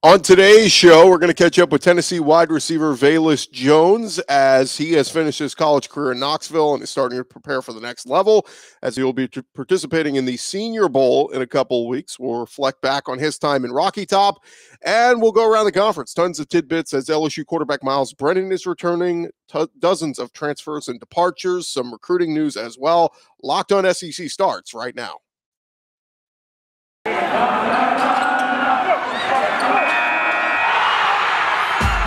On today's show, we're going to catch up with Tennessee wide receiver Velus Jones as he has finished his college career in Knoxville and is starting to prepare for the next level as he will be participating in the Senior Bowl in a couple of weeks. We'll reflect back on his time in Rocky Top, and we'll go around the conference. Tons of tidbits as LSU quarterback Myles Brennan is returning, dozens of transfers and departures, some recruiting news as well. Locked on SEC starts right now.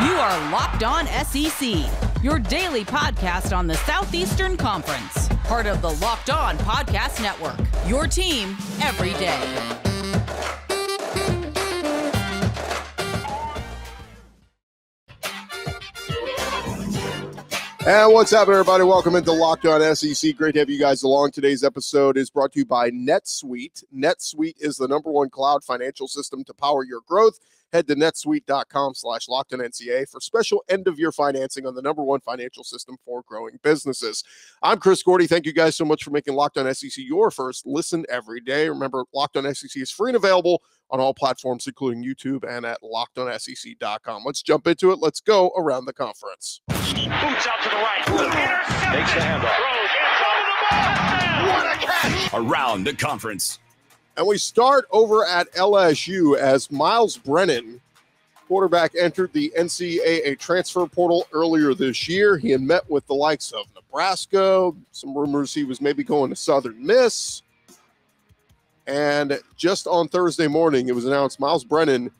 You are Locked On SEC, your daily podcast on the Southeastern Conference. Part of the Locked On Podcast Network, your team every day. And what's happening, everybody? Welcome into Locked On SEC. Great to have you guys along. Today's episode is brought to you by NetSuite. NetSuite is the #1 cloud financial system to power your growth. Head to netsuite.com/LockedOnNCA for special end-of-year financing on the #1 financial system for growing businesses. I'm Chris Gordy. Thank you guys so much for making Locked On SEC your first listen every day. Remember, Locked On SEC is free and available on all platforms, including YouTube and at LockedOnSEC.com. Let's jump into it. Let's go around the conference. Boots out to the right. Takes the handoff. What a catch! Around the conference. And we start over at LSU as Myles Brennan, quarterback, entered the NCAA transfer portal earlier this year. He had met with the likes of Nebraska, some rumors he was maybe going to Southern Miss. And just on Thursday morning, it was announced Myles Brennan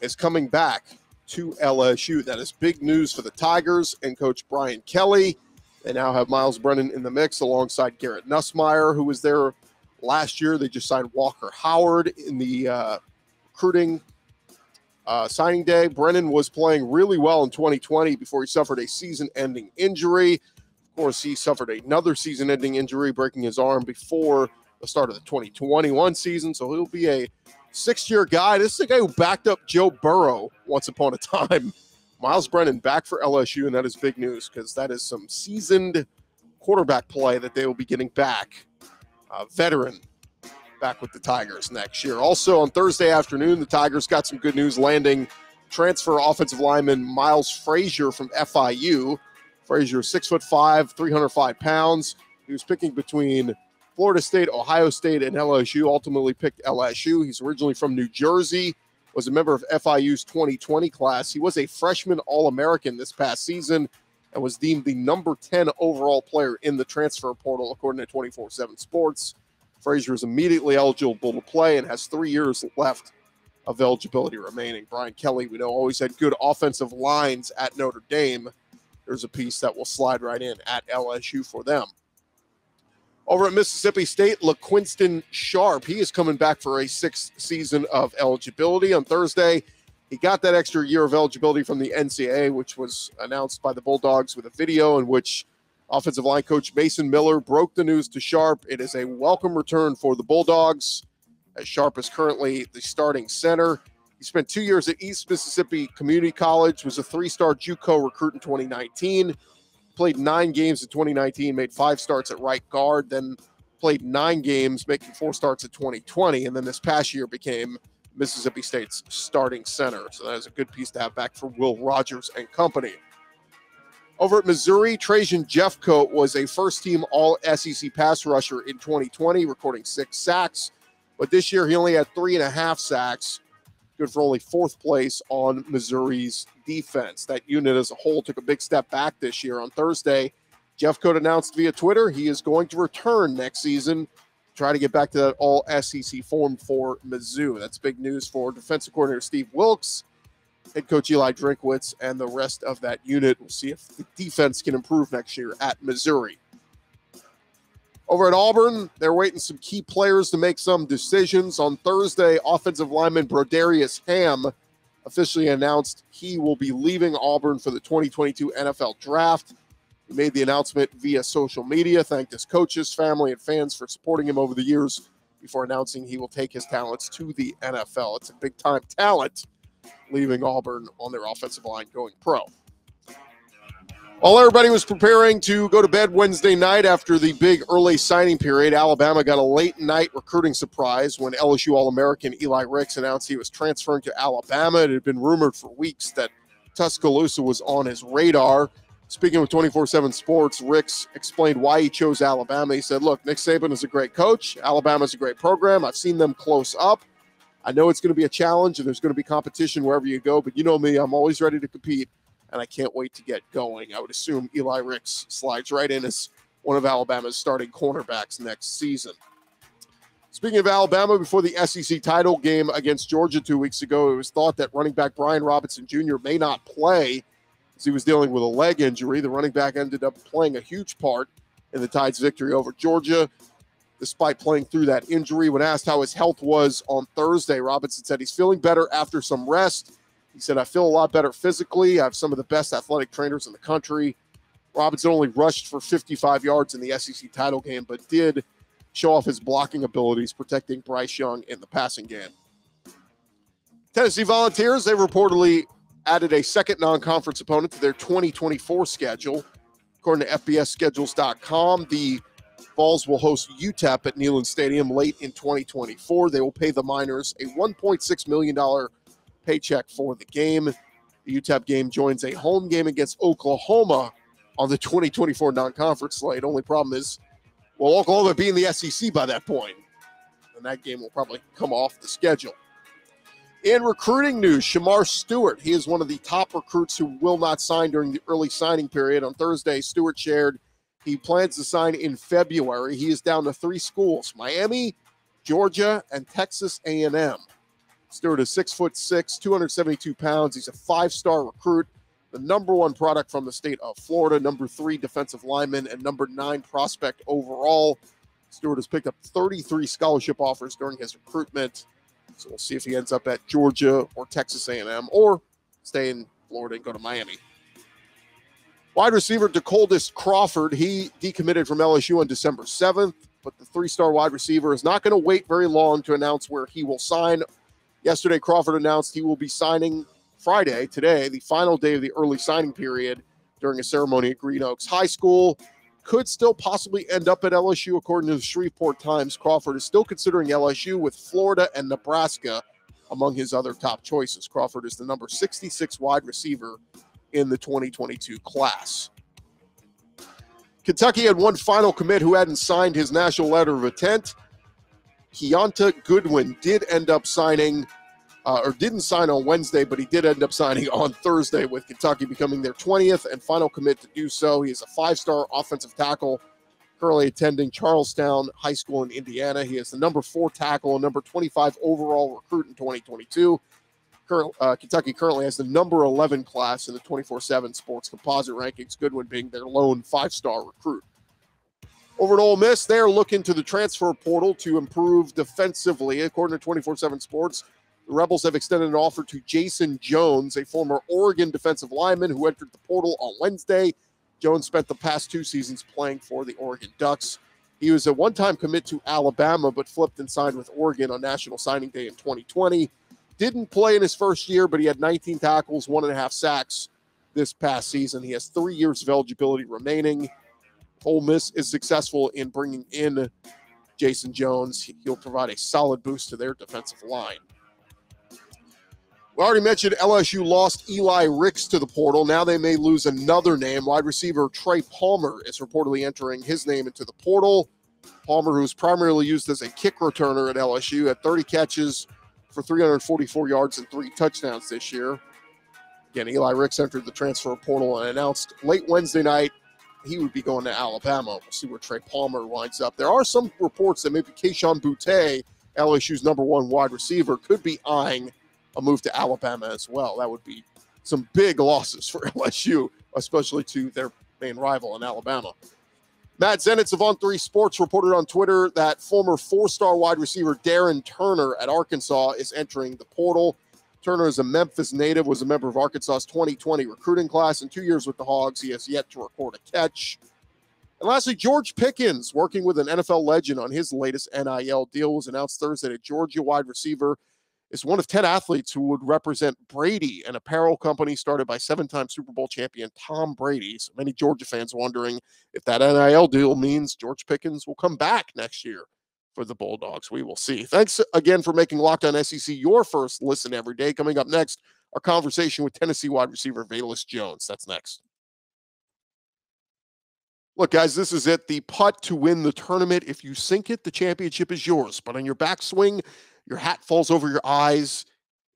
is coming back to LSU. That is big news for the Tigers and Coach Brian Kelly. They now have Myles Brennan in the mix alongside Garrett Nussmeier, who was there last year. They just signed Walker Howard in the recruiting signing day. Brennan was playing really well in 2020 before he suffered a season-ending injury. Of course, he suffered another season-ending injury, breaking his arm before the start of the 2021 season. So he'll be a sixth-year guy. This is a guy who backed up Joe Burrow once upon a time. Myles Brennan back for LSU, and that is big news because that is some seasoned quarterback play that they will be getting back. Veteran back with the Tigers next year. Also on Thursday afternoon, the Tigers got some good news, landing transfer offensive lineman Miles Frazier from FIU. Frazier is 6'5", 305 pounds. He was picking between Florida State, Ohio State, and LSU. Ultimately picked LSU. He's originally from New Jersey, was a member of FIU's 2020 class. He was a freshman All-American this past season and was deemed the number 10 overall player in the transfer portal, according to 24/7 Sports. Frazier is immediately eligible to play and has 3 years left of eligibility remaining. Brian Kelly, we know, always had good offensive lines at Notre Dame. There's a piece that will slide right in at LSU for them. Over at Mississippi State, LaQuinston Sharp, he is coming back for a 6th season of eligibility. On Thursday, he got that extra year of eligibility from the NCAA, which was announced by the Bulldogs with a video in which offensive line coach Mason Miller broke the news to Sharp. It is a welcome return for the Bulldogs, as Sharp is currently the starting center. He spent 2 years at East Mississippi Community College, was a 3-star JUCO recruit in 2019, played 9 games in 2019, made 5 starts at right guard, then played 9 games, making 4 starts at 2020, and then this past year became Mississippi State's starting center. So that is a good piece to have back for Will Rogers and company. Over at Missouri, Trajan Jeffcoat was a first-team All-SEC pass rusher in 2020, recording 6 sacks. But this year, he only had 3.5 sacks, good for only 4th place on Missouri's defense. That unit as a whole took a big step back this year. On Thursday, Jeffcoat announced via Twitter he is going to return next season, try to get back to that All-SEC form for Mizzou. That's big news for defensive coordinator Steve Wilkes, head coach Eli Drinkwitz, and the rest of that unit. We'll see if the defense can improve next year at Missouri. Over at Auburn, they're waiting some key players to make some decisions. On Thursday, offensive lineman Brodarius Ham officially announced he will be leaving Auburn for the 2022 NFL Draft. He made the announcement via social media, thanked his coaches, family, and fans for supporting him over the years before announcing he will take his talents to the NFL. It's a big-time talent leaving Auburn on their offensive line going pro. While everybody was preparing to go to bed Wednesday night after the big early signing period, Alabama got a late-night recruiting surprise when LSU All-American Eli Ricks announced he was transferring to Alabama. It had been rumored for weeks that Tuscaloosa was on his radar. Speaking with 24/7 Sports, Ricks explained why he chose Alabama. He said, look, Nick Saban is a great coach. Alabama's a great program. I've seen them close up. I know it's going to be a challenge and there's going to be competition wherever you go, but you know me, I'm always ready to compete. And I can't wait to get going. I would assume Eli Ricks slides right in as one of Alabama's starting cornerbacks next season. Speaking of Alabama, before the SEC title game against Georgia 2 weeks ago, it was thought that running back Brian Robinson Jr. may not play as he was dealing with a leg injury. The running back ended up playing a huge part in the Tide's victory over Georgia, despite playing through that injury. When asked how his health was on Thursday, Robinson said he's feeling better after some rest. He said, I feel a lot better physically. I have some of the best athletic trainers in the country. Robinson only rushed for 55 yards in the SEC title game, but did show off his blocking abilities, protecting Bryce Young in the passing game. Tennessee Volunteers, they reportedly added a second non-conference opponent to their 2024 schedule. According to FBSschedules.com, the Vols will host UTEP at Neyland Stadium late in 2024. They will pay the Miners a $1.6 million paycheck for the game. The UTEP game joins a home game against Oklahoma on the 2024 non-conference slate. Only problem is, well, Oklahoma will be in the SEC by that point, and that game will probably come off the schedule. In recruiting news, Shamar Stewart, he is one of the top recruits who will not sign during the early signing period. On Thursday, Stewart shared he plans to sign in February. He is down to 3 schools: Miami, Georgia, and Texas A&M. Stewart is 6'6", 272 pounds. He's a 5-star recruit, the number 1 product from the state of Florida, number 3 defensive lineman, and number 9 prospect overall. Stewart has picked up 33 scholarship offers during his recruitment. So we'll see if he ends up at Georgia or Texas A&M or stay in Florida and go to Miami. Wide receiver DeColdis Crawford, he decommitted from LSU on December 7th, but the 3-star wide receiver is not going to wait very long to announce where he will sign. Yesterday, Crawford announced he will be signing Friday, today, the final day of the early signing period, during a ceremony at Green Oaks High School. Could still possibly end up at LSU, according to the Shreveport Times. Crawford is still considering LSU, with Florida and Nebraska among his other top choices. Crawford is the number 66 wide receiver in the 2022 class. Kentucky had one final commit who hadn't signed his national letter of intent. Keonta Goodwin did end up signing, or didn't sign on Wednesday, but he did end up signing on Thursday, with Kentucky becoming their 20th and final commit to do so. He is a 5-star offensive tackle, currently attending Charlestown High School in Indiana. He is the number 4 tackle and number 25 overall recruit in 2022. Kentucky currently has the number 11 class in the 24/7 Sports composite rankings, Goodwin being their lone 5-star recruit. Over at Ole Miss, they're looking to the transfer portal to improve defensively. According to 24/7 Sports, the Rebels have extended an offer to Jason Jones, a former Oregon defensive lineman who entered the portal on Wednesday. Jones spent the past 2 seasons playing for the Oregon Ducks. He was a one-time commit to Alabama, but flipped and signed with Oregon on National Signing Day in 2020. Didn't play in his first year, but he had 19 tackles, 1.5 sacks this past season. He has 3 years of eligibility remaining. Ole Miss is successful in bringing in Jason Jones. He'll provide a solid boost to their defensive line. We already mentioned LSU lost Eli Ricks to the portal. Now they may lose another name. Wide receiver Trey Palmer is reportedly entering his name into the portal. Palmer, who's primarily used as a kick returner at LSU, had 30 catches for 344 yards and 3 touchdowns this year. Again, Eli Ricks entered the transfer portal and announced late Wednesday night he would be going to Alabama. We'll see where Trey Palmer winds up. There are some reports that maybe Keyshawn Boutte, LSU's number 1 wide receiver, could be eyeing a move to Alabama as well. That would be some big losses for LSU, especially to their main rival in Alabama. Matt Zenitz of On3 Sports reported on Twitter that former 4-star wide receiver Darren Turner at Arkansas is entering the portal. Turner is a Memphis native, was a member of Arkansas's 2020 recruiting class. In 2 years with the Hogs, he has yet to record a catch. And lastly, George Pickens, working with an NFL legend on his latest NIL deal, was announced Thursday that Georgia wide receiver is one of 10 athletes who would represent Brady, an apparel company started by 7-time Super Bowl champion Tom Brady. So many Georgia fans wondering if that NIL deal means George Pickens will come back next year for the Bulldogs. We will see. Thanks again for making Locked On SEC your first listen every day. Coming up next, our conversation with Tennessee wide receiver Velus Jones. That's next. Look, guys, this is it. The putt to win the tournament. If you sink it, the championship is yours. But on your backswing, your hat falls over your eyes.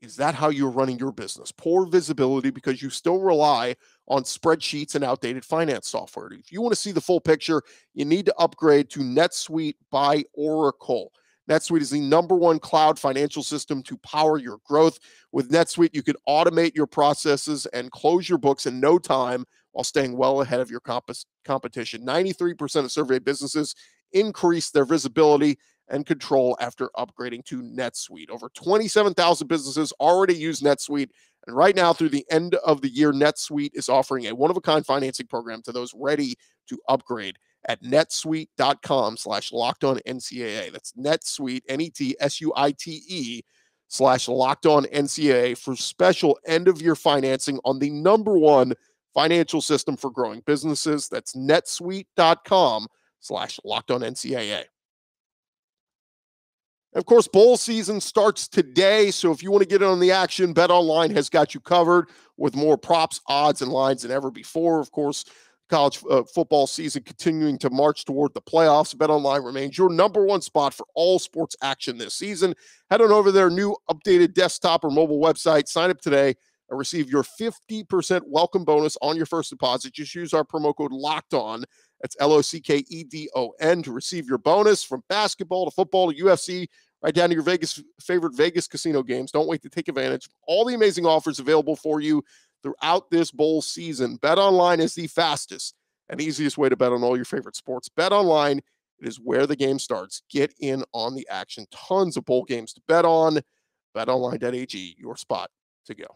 Is that how you're running your business? Poor visibility because you still rely on spreadsheets and outdated finance software. If you want to see the full picture, you need to upgrade to NetSuite by Oracle. NetSuite is the #1 cloud financial system to power your growth. With NetSuite, you can automate your processes and close your books in no time while staying well ahead of your competition. 93% of surveyed businesses increase their visibility and control after upgrading to NetSuite. Over 27,000 businesses already use NetSuite, and right now through the end of the year, NetSuite is offering a one-of-a-kind financing program to those ready to upgrade at netsuite.com/LockedOnNCAA. That's NetSuite, NetSuite/LockedOnNCAA for special end-of-year financing on the #1 financial system for growing businesses. That's netsuite.com/LockedOnNCAA. Of course, bowl season starts today, so if you want to get in on the action, BetOnline has got you covered with more props, odds, and lines than ever before. Of course, college football season continuing to march toward the playoffs. BetOnline remains your #1 spot for all sports action this season. Head on over to their new updated desktop or mobile website. Sign up today and receive your 50% welcome bonus on your first deposit. Just use our promo code LOCKEDON. That's LOCKEDON to receive your bonus from basketball to football to UFC, right down to your favorite Vegas casino games. Don't wait to take advantage of all the amazing offers available for you throughout this bowl season. BetOnline is the fastest and easiest way to bet on all your favorite sports. BetOnline, it is where the game starts. Get in on the action. Tons of bowl games to bet on. BetOnline.ag, your spot to go.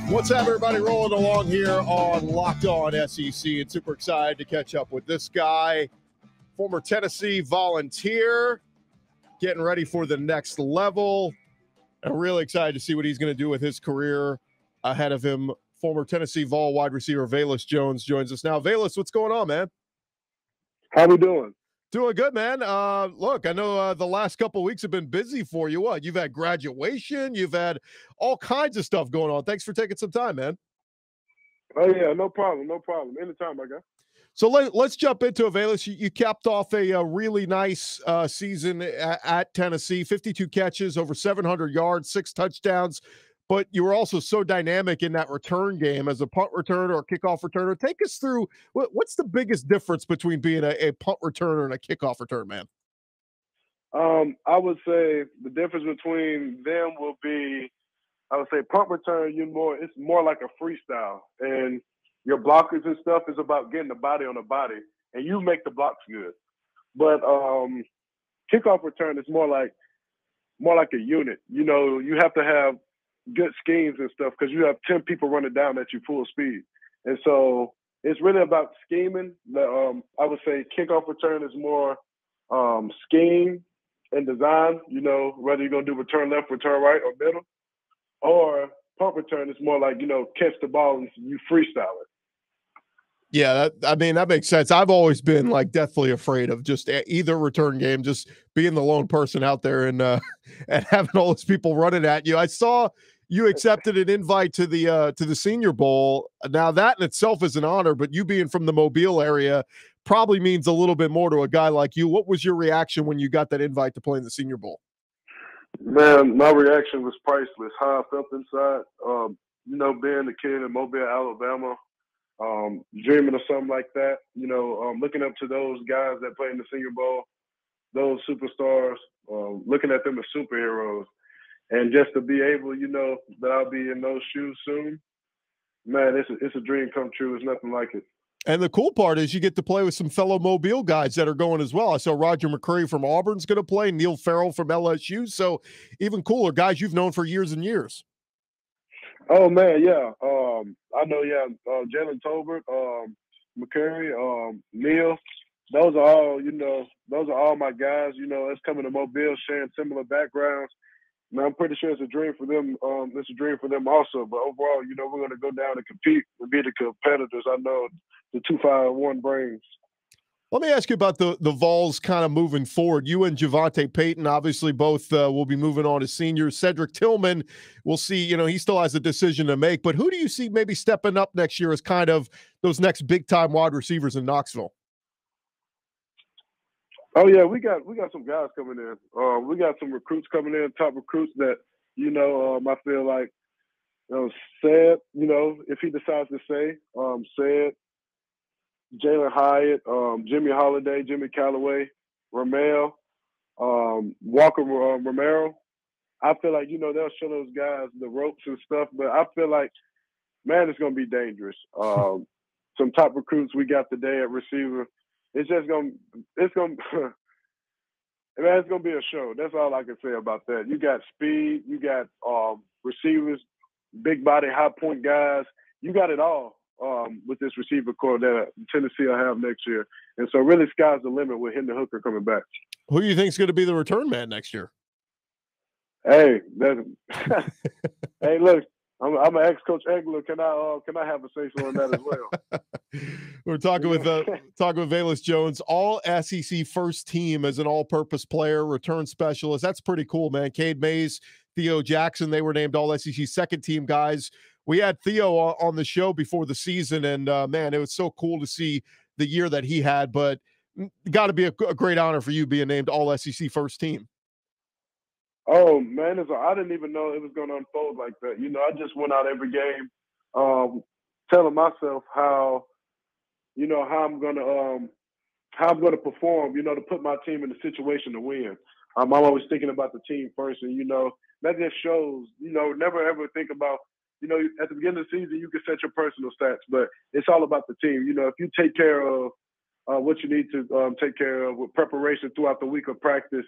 What's up, everybody? Rolling along here on Locked On SEC, and super excited to catch up with this guy, former Tennessee Volunteer, getting ready for the next level. I'm really excited to see what he's going to do with his career ahead of him. Former Tennessee Vol wide receiver Velus Jones joins us now. Velus, what's going on, man? How we doing? Doing good, man. Look, I know the last couple of weeks have been busy for you. What? You've had graduation. You've had all kinds of stuff going on. Thanks for taking some time, man. Oh, yeah, no problem. No problem. Anytime, my guy. So let's jump into it, Velus. You capped off a really nice season at Tennessee, 52 catches, over 700 yards, 6 touchdowns. But you were also so dynamic in that return game as a punt returner or kickoff returner. Take us through what's the biggest difference between being a punt returner and a kickoff return, man? I would say the difference between them will be, I would say punt return, it's more like a freestyle. And your blockers and stuff is about getting the body on the body, and you make the blocks good. But kickoff return is more like a unit. You have to have good schemes and stuff because you have 10 people running down at you full speed. And so it's really about scheming. I would say kickoff return is more scheme and design, whether you're going to do return left, return right, or middle. Or punt return is more like, catch the ball and you freestyle it. Yeah, that makes sense. I've always been deathly afraid of just either return game, just being the lone person out there and having all those people running at you. I saw you accepted an invite to the Senior Bowl. Now that in itself is an honor, but you being from the Mobile area probably means a little bit more to a guy like you. What was your reaction when you got that invite to play in the Senior Bowl? Man, my reaction was priceless. How I felt inside, being a kid in Mobile, Alabama, dreaming of something like that, looking up to those guys that play in the Senior Bowl, those superstars, looking at them as superheroes. And just to be able, that I'll be in those shoes soon, man, it's a dream come true. It's nothing like it. And the cool part is you get to play with some fellow Mobile guys that are going as well. I saw Roger McCreary from Auburn's going to play, Neil Farrell from LSU. So even cooler, guys you've known for years and years. Oh man, yeah. I know, Jalen Tolbert, McCurry, Neil. Those are all my guys. It's coming to Mobile, sharing similar backgrounds. Man, I'm pretty sure it's a dream for them. It's a dream for them also. But overall, we're going to go down and compete and be the competitors I know the 251 brings. Let me ask you about the Vols kind of moving forward. You and Javante Payton, obviously, both will be moving on as seniors. Cedric Tillman, we'll see, he still has a decision to make. But who do you see maybe stepping up next year as kind of those next big-time wide receivers in Knoxville? Oh, yeah, we got some guys coming in. We got some recruits coming in, top recruits that, I feel like, Said, if he decides to stay, Said, Jalen Hyatt, Jimmy Holiday, Jimmy Callaway, Ramel, Walker Romero. I feel like, they'll show those guys the ropes and stuff, but I feel like, man, it's going to be dangerous. Some top recruits we got today at receiver. It's going to be a show. That's all I can say about that. You got speed, you got receivers, big body, high point guys. You got it all. With this receiver core that Tennessee will have next year. And so really sky's the limit with Hendon Hooker coming back. Who do you think is going to be the return man next year? Hey, hey, look, I'm an ex-coach Egler. Can I have a say-so on that as well? We're talking with Velus Jones, all SEC first team as an all-purpose player, return specialist. That's pretty cool, man. Cade Mays, Theo Jackson, they were named all SEC second team guys. We had Theo on the show before the season, and man, it was so cool to see the year that he had. But got to be a great honor for you being named all SEC first team. Oh man, I didn't even know it was going to unfold like that. I just went out every game, telling myself how I'm going to perform. To put my team in the situation to win. I'm always thinking about the team first, and that just shows. Never ever think about. At the beginning of the season, you can set your personal stats, but it's all about the team. If you take care of what you need to take care of with preparation throughout the week of practice,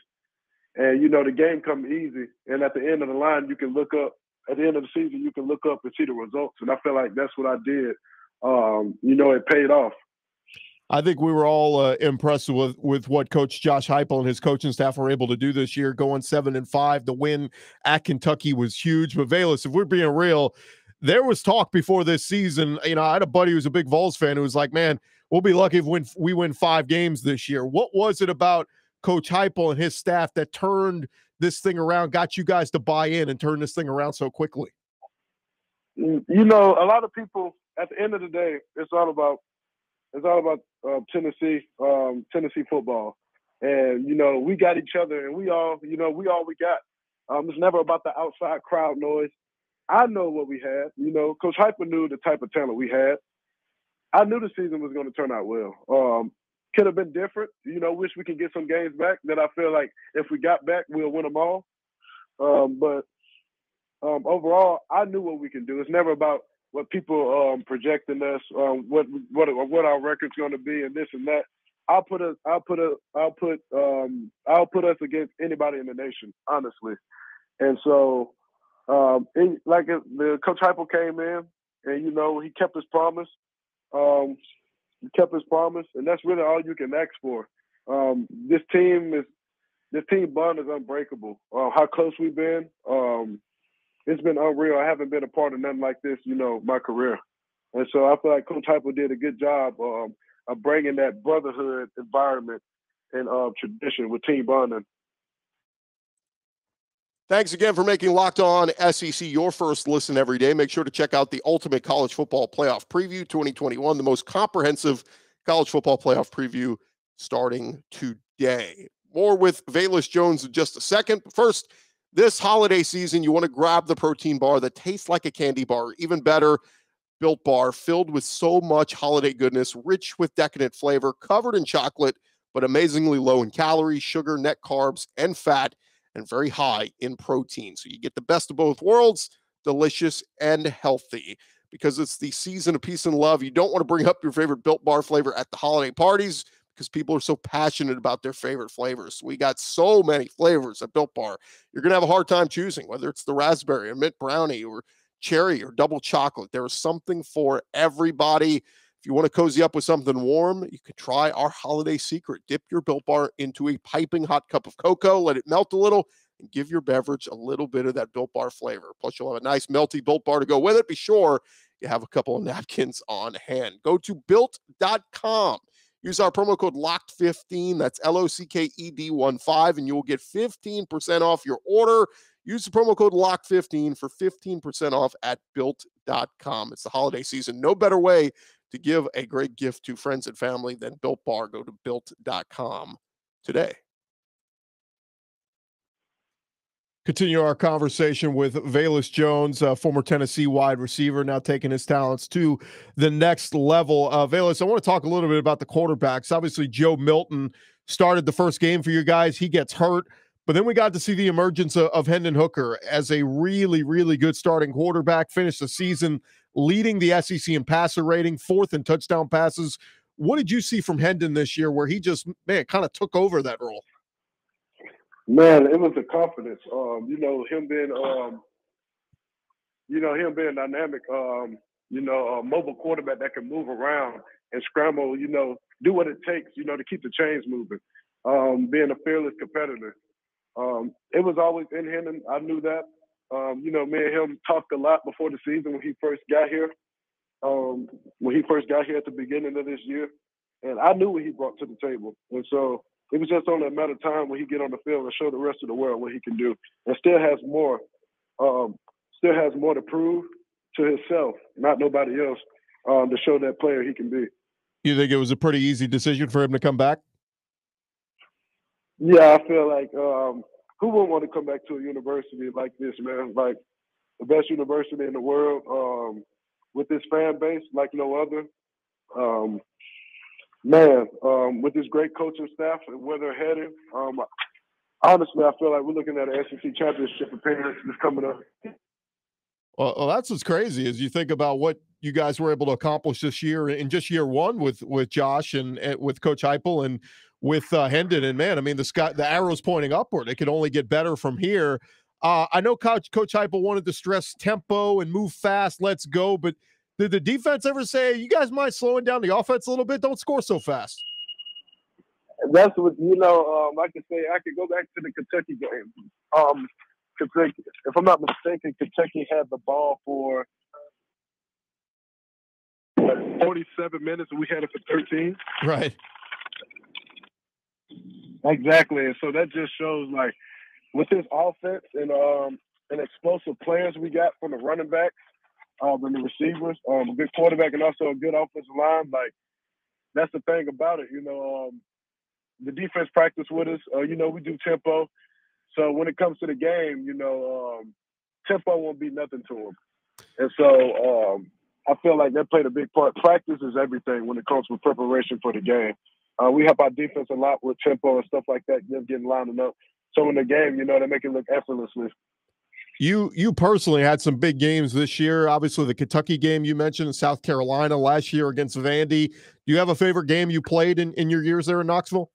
and, the game comes easy, and at the end of the line, you can look up. At the end of the season, you can look up and see the results, and I feel like that's what I did. It paid off. I think we were all impressed with what Coach Josh Heupel and his coaching staff were able to do this year, going 7-5. The win at Kentucky was huge. But Velus, if we're being real, there was talk before this season. I had a buddy who's a big Vols fan who was like, "Man, we'll be lucky if we win 5 games this year." What was it about Coach Heupel and his staff that turned this thing around, got you guys to buy in and turn this thing around so quickly? A lot of people. At the end of the day, it's all about Tennessee football, and we got each other, and we all we got. It's never about the outside crowd noise. I know what we had. Coach Heupel knew the type of talent we had. I knew the season was going to turn out well. Could have been different. Wish we could get some games back that I feel like if we got back, we'll win them all. But overall, I knew what we can do. It's never about what people projecting us, what our record's going to be, and this and that. I'll put us against anybody in the nation, honestly. And so, the Coach Heupel came in, and he kept his promise. And that's really all you can ask for. This team bond is unbreakable. How close we've been. It's been unreal. I haven't been a part of nothing like this, my career. And so I feel like Coach Heupel did a good job of bringing that brotherhood environment and tradition with team bonding. Thanks again for making Locked On SEC your first listen every day. Make sure to check out the Ultimate College Football Playoff Preview 2021, the most comprehensive college football playoff preview starting today. More with Velus Jones in just a second. First, this holiday season, you want to grab the protein bar that tastes like a candy bar, even better, Built Bar, filled with so much holiday goodness, rich with decadent flavor, covered in chocolate, but amazingly low in calories, sugar, net carbs, and fat, and very high in protein. So you get the best of both worlds, delicious and healthy. because it's the season of peace and love. You don't want to bring up your favorite Built Bar flavor at the holiday parties because people are so passionate about their favorite flavors. We got so many flavors at Built Bar. You're going to have a hard time choosing whether it's the raspberry or mint brownie or cherry or double chocolate. There is something for everybody. If you want to cozy up with something warm, you could try our holiday secret. Dip your Built Bar into a piping hot cup of cocoa, let it melt a little, and give your beverage a little bit of that Built Bar flavor. Plus, you'll have a nice melty Built Bar to go with it. Be sure you have a couple of napkins on hand. Go to Built.com. Use our promo code LOCKED15. That's LOCKED15, and you will get 15% off your order. Use the promo code LOCKED15 for 15% off at Built.com. It's the holiday season. No better way to give a great gift to friends and family than Built Bar. Go to Built.com today. Continue our conversation with Velus Jones, former Tennessee wide receiver, now taking his talents to the next level. Velus, I want to talk a little bit about the quarterbacks. Obviously, Joe Milton started the first game for you guys. He gets hurt, but then we got to see the emergence of Hendon Hooker as a really, really good starting quarterback, finished the season leading the SEC in passer rating, 4th in touchdown passes. What did you see from Hendon this year where he just, kind of took over that role? Man, it was the confidence. Him being dynamic, a mobile quarterback that can move around and scramble, do what it takes, to keep the chains moving. Being a fearless competitor. It was always in him, and I knew that. Me and him talked a lot before the season when he first got here. At the beginning of this year. And I knew what he brought to the table. And so it was just only a matter of time when he get on the field and show the rest of the world what he can do. And still has more to prove to himself, not nobody else, to show that player he can be. You think it was a pretty easy decision for him to come back? Yeah, I feel like who wouldn't want to come back to a university like this, man? Like the best university in the world, with this fan base like no other. With this great coaching staff and where they're headed, honestly, I feel like we're looking at an SEC championship appearance this coming up. Well, that's what's crazy is you think about what you guys were able to accomplish this year in just year one with Josh and with Coach Heupel and with Hendon. And man, I mean, the arrow's pointing upward. It could only get better from here. I know Coach Heupel wanted to stress tempo and move fast. Let's go. But did the defense ever say, you guys mind slowing down the offense a little bit? Don't score so fast. That's what, I could go back to the Kentucky game. Kentucky, if I'm not mistaken, Kentucky had the ball for 47 minutes and we had it for 13. Right. Exactly. And so that just shows, like, with this offense and explosive players we got from the running backs, and the receivers, a good quarterback and also a good offensive line. Like, that's the thing about it. The defense practice with us. We do tempo. So when it comes to the game, tempo won't be nothing to them. And so I feel like that played a big part. Practice is everything when it comes to preparation for the game. We help our defense a lot with tempo and stuff like that, them getting lined up. So in the game, they make it look effortlessly. You personally had some big games this year. Obviously, the Kentucky game you mentioned, South Carolina last year against Vandy. Do you have a favorite game you played in your years there in Knoxville?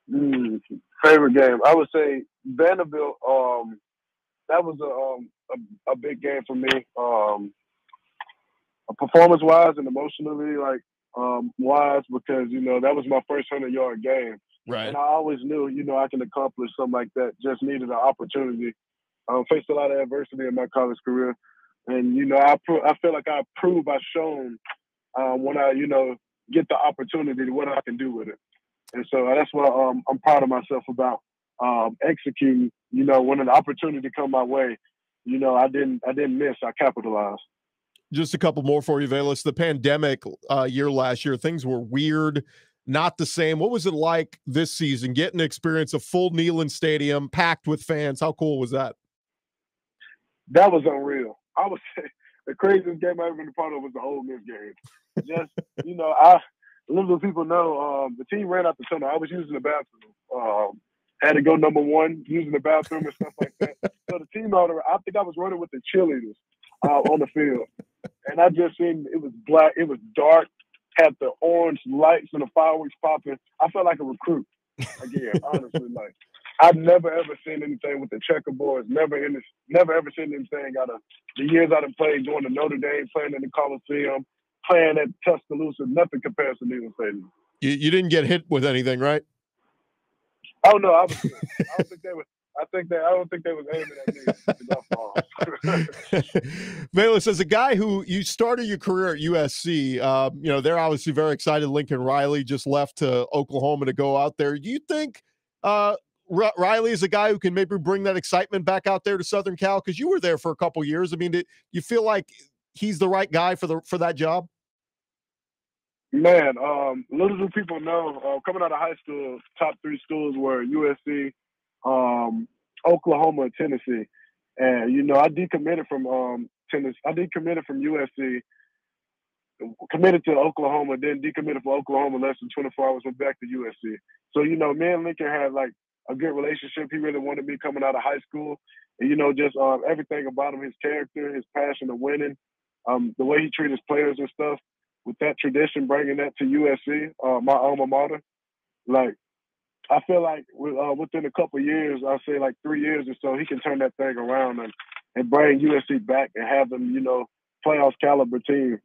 Favorite game, I would say Vanderbilt. That was a big game for me, performance-wise and emotionally, wise, because that was my first 100-yard game. Right. And I always knew, I can accomplish something like that. Just needed an opportunity. Faced a lot of adversity in my college career. And, I feel like I've shown when I, get the opportunity, what I can do with it. And so that's what I'm proud of myself about executing, when an opportunity come my way, I didn't miss, I capitalized. Just a couple more for you, Velus. The pandemic year last year, things were weird, not the same. What was it like this season, getting to experience a full Neyland Stadium packed with fans? How cool was that? That was unreal. I would say the craziest game I ever been a part of was the Ole Miss game. Just, little people know the team ran out the tunnel. I was using the bathroom. Had to go number one, using the bathroom and stuff like that. So the team I think I was running with the cheerleaders. on the field. And I just seen it was black, it was dark, had the orange lights and the fireworks popping. I felt like a recruit again, honestly. Like I've never ever seen anything with the checkerboards, never ever seen anything out of the years I've played, going to Notre Dame, playing in the Coliseum, playing at Tuscaloosa. Nothing compares to Neyland Stadium. You didn't get hit with anything, right? Oh no, I was good. I don't think they was aiming at me. Velus, as a guy who you started your career at USC, they're obviously very excited. Lincoln Riley just left to Oklahoma to go out there. Do you think Riley is a guy who can maybe bring that excitement back out there to Southern Cal? Because you were there for a couple years. I mean, do you feel like he's the right guy for that job? Man, little do people know, coming out of high school, top 3 schools were USC, Oklahoma, and Tennessee. And, I decommitted from Tennessee. I decommitted from USC, committed to Oklahoma, then decommitted from Oklahoma less than 24 hours, went back to USC. So, me and Lincoln had, like, a good relationship. He really wanted me coming out of high school. And, just everything about him, his character, his passion of winning, the way he treated his players and stuff. With that tradition, bringing that to USC, my alma mater, like I feel like within a couple of years, I'll say like 3 years or so, he can turn that thing around and bring USC back and have them, playoff caliber team.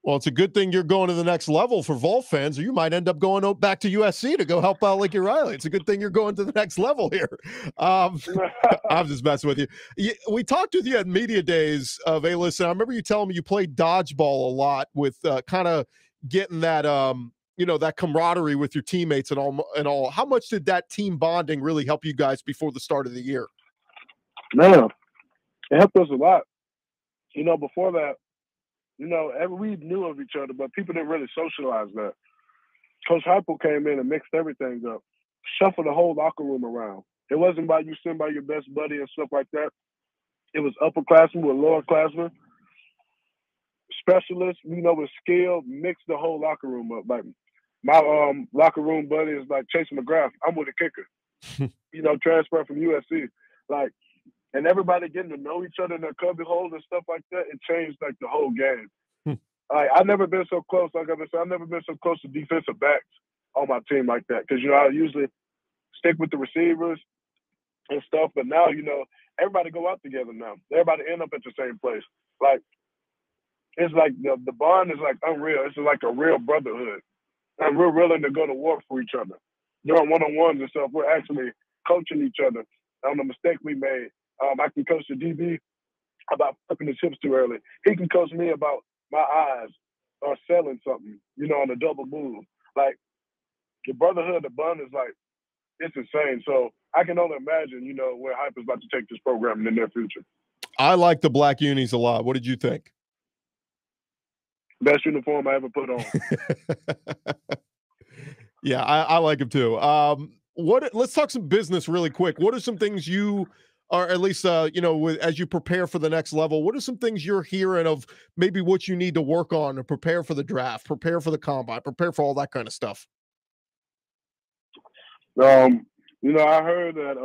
Well, it's a good thing you're going to the next level for Vol fans, or you might end up going back to USC to go help out Lincoln Riley. It's a good thing you're going to the next level here. I'm just messing with you. We talked with you at Media Days of Velus, and I remember you telling me you played dodgeball a lot with kind of getting that, that camaraderie with your teammates and all. How much did that team bonding really help you guys before the start of the year? Man, it helped us a lot. Before that, we knew of each other, but people didn't really socialize that. Coach Heupel came in and mixed everything up, shuffled the whole locker room around. It wasn't about you sitting by your best buddy and stuff like that. It was upperclassmen with lowerclassmen, specialists, with skill, mixed the whole locker room up. Like my locker room buddy is like Chase McGrath. I'm with a kicker, transfer from USC. Like, and everybody getting to know each other in their cubby holes and stuff like that, it changed like the whole game. I've never been so close. Like I've never been so close to defensive backs on my team like that. Because I usually stick with the receivers and stuff, but now everybody go out together now. Everybody end up at the same place. Like it's like the bond is like unreal. It's like a real brotherhood, and we're willing to go to war for each other. During one-on-ones and stuff, we're actually coaching each other on the mistake we made. I can coach the DB about flipping his hips too early. He can coach me about my eyes or selling something, on a double move. Like, the brotherhood, the bond is like, it's insane. So I can only imagine, where Hype is about to take this program in the near future. I like the black unis a lot. What did you think? Best uniform I ever put on. Yeah, I like them too. Let's talk some business really quick. What are some things you or at least, as you prepare for the next level, what are some things you're hearing of maybe what you need to work on to prepare for the draft, prepare for the combine, prepare for all that kind of stuff? I heard that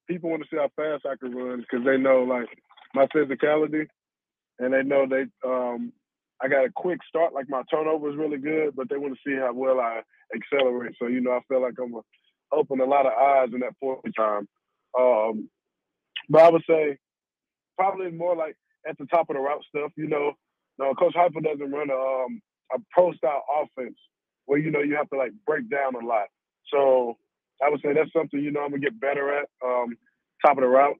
people want to see how fast I can run because they know like my physicality, and they know I got a quick start. Like my turnover is really good, but they want to see how well I accelerate. So I feel like I'm gonna open a lot of eyes in that 40 time. But I would say probably more like at the top of the route stuff. Coach Heupel doesn't run a pro style offense where you have to like break down a lot. So I would say that's something I'm gonna get better at. Top of the routes,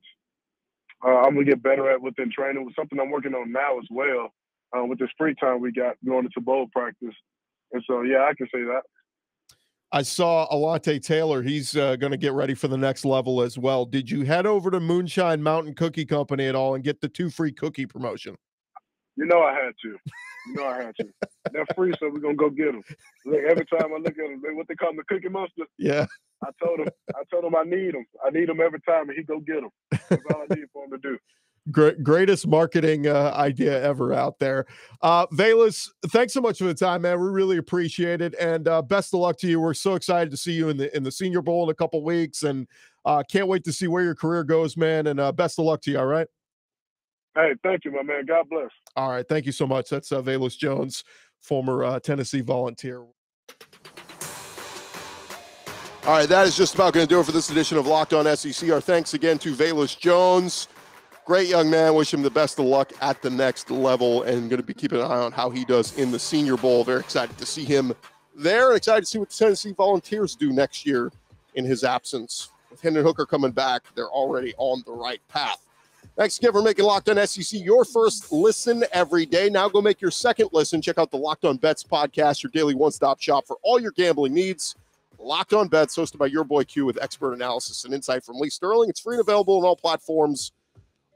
I'm gonna get better at within training. With something I'm working on now as well. With this free time we got going into bowl practice, and so yeah, I can say that. I saw Alante Taylor. He's going to get ready for the next level as well. Did you head over to Moonshine Mountain Cookie Company at all and get the 2 free cookie promotion? I had to. They're free, so we're going to go get them. Look, every time I look at them, what they call them, the Cookie Monster? Yeah. I told him I need them. I need them every time, and he go get them. That's all I need for him to do. Greatest marketing idea ever out there. Velus, thanks so much for the time, man. We really appreciate it, and best of luck to you. We're so excited to see you in the Senior Bowl in a couple weeks, and can't wait to see where your career goes, man. And best of luck to you. All right. Hey, thank you, my man. God bless. All right. Thank you so much. That's Velus Jones, former Tennessee Volunteer. All right, that is just about going to do it for this edition of Locked On SEC. Our thanks again to Velus Jones. Great young man. Wish him the best of luck at the next level, and going to be keeping an eye on how he does in the Senior Bowl. Very excited to see him there, and excited to see what the Tennessee Volunteers do next year in his absence. With Hendon Hooker coming back, they're already on the right path. Thanks again for making Locked On SEC your first listen every day. Now go make your second listen. Check out the Locked On Bets podcast, your daily one-stop shop for all your gambling needs. Locked On Bets, hosted by your boy Q with expert analysis and insight from Lee Sterling. It's free and available on all platforms.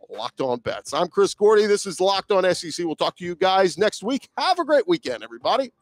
Locked On Bets. I'm Chris Gordy. This is Locked On SEC. We'll talk to you guys next week. Have a great weekend, everybody.